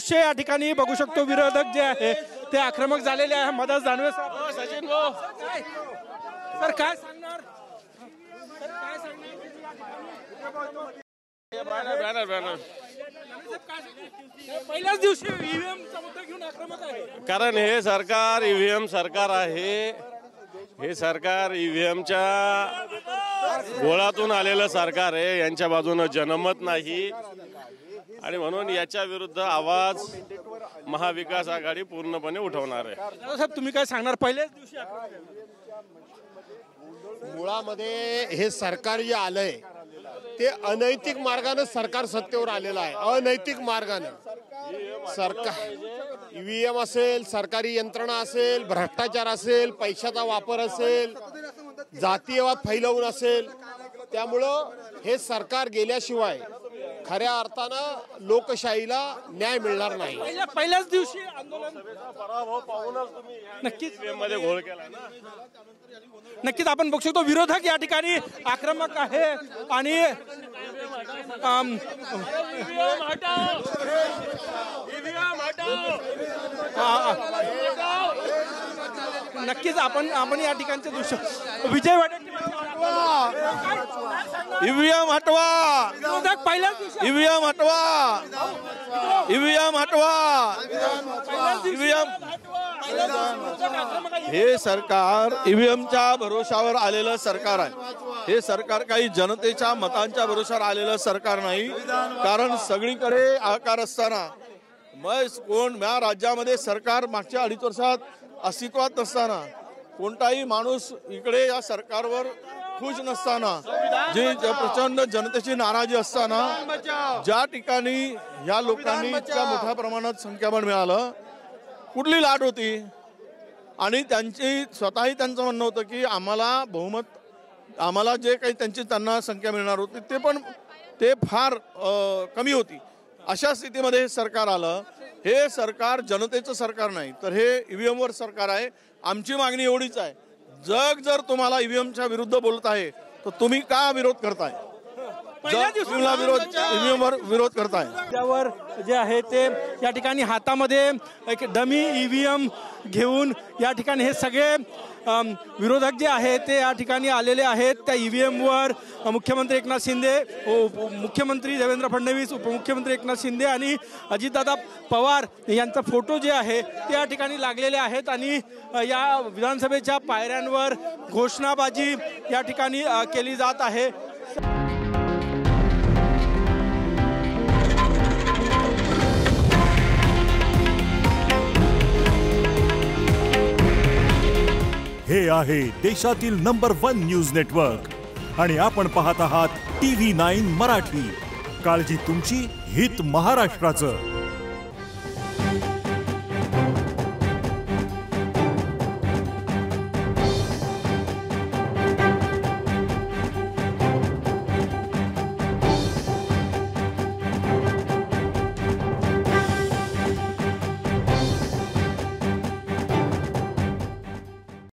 दृश्य या ठिकाणी बघू शकतो। विरोधक जे आहे ते आक्रमक झालेले आहे। मदत दानवे सचिन सर काय सांगणार? पहिल्याच दिवशी ईव्हीएमचा मुद्दा घेऊन आक्रमक आहे। कारण हे सरकार ईव्हीएम सरकार आहे। हे सरकार ईव्हीएमच्या गोळातून आलेलं सरकार आहे। यांच्या बाजूने जनमत नाही आणि म्हणून याच्या विरुद्ध आवाज महाविकास आघाडी पूर्णपणे उठवणार आहे। साहेब तुम्ही काय सांगणार? पहिल्याच दिवशी मुळामध्ये हे सरकार जे आलंय ते अनैतिक मार्गाने सरकार सत्तेवर आलेलं आहे। अनैतिक मार्गाने सरकार ईव्हीएम असेल, सरकारी यंत्रणा असेल, भ्रष्टाचार असेल, पैशाचा वापर असेल, जातीयवाद फैलवून असेल, त्यामुळं हे सरकार गेल्याशिवाय खऱ्या अर्थानं लोकशाहीला न्याय मिळणार नाही। पहिल्याच दिवशी आंदोलन नक्कीच आपण बघू शकतो विरोधक या ठिकाणी आक्रमक आहे आणि नक्कीच आपण या ठिकाणचे दृश्य विजय ईव्हीएम हटवा, पहिल्याच दिवशी ईव्हीएम हटवा, ईव्हीएम हटवा, ईव्हीएम। हे सरकार ईव्हीएमच्या भरोशावर आलेलं सरकार आहे। हे सरकार काही जनतेच्या मतांच्या भरोशावर आलेलं सरकार नाही। कारण सगळीकडे आकार असताना या राज्यामध्ये सरकार मागच्या 2.5 वर्षात अस्तित्वात नसताना कोणताही माणूस इकडे या सरकारवर खुश नसताना, जी प्रचंड जनतेची नाराजी असताना, ज्या ठिकाणी या लोकांनी इतक्या मोठ्या प्रमाणात संख्याबळ मिळालं, कुठली लाट होती आणि स्वतःही त्यांचं म्हणणं होतं की आम्हाला जे काही त्यांना संख्या मिळणार होती ते फार कमी होती। अशा स्थितीमध्ये हे सरकार आलं। हे सरकार जनतेचं सरकार नाही तर हे ईव्हीएमवर सरकार आहे। आमची मागणी एवढीच आहे, जग जर तुम्हाला ईव्हीएमच्या विरुद्ध बोलत आहे तर तुम्ही का विरोध करताय? ईव्हीएमवर विरोध करताय त्यावर जे आहे ते या ठिकाणी हातामध्ये एक डमी ईव्हीएम घेऊन या ठिकाणी हे सगळे विरोधक जे आहेत ते या ठिकाणी आलेले आहेत। त्या ईव्हीएमवर मुख्यमंत्री एकनाथ शिंदे, मुख्यमंत्री देवेंद्र फडणवीस, उपमुख्यमंत्री एकनाथ शिंदे आणि अजितदादा पवार यांचा फोटो जे आहे ते या ठिकाणी लागलेले आहेत आणि या विधानसभेच्या पायऱ्यांवर घोषणाबाजी या ठिकाणी केली जात आहे। हे आहे देशातील नंबर 1 न्यूज नेटवर्क आणि आपण पाहत आहात TV9 मराठी। काळजी तुमची, हित महाराष्ट्राचं।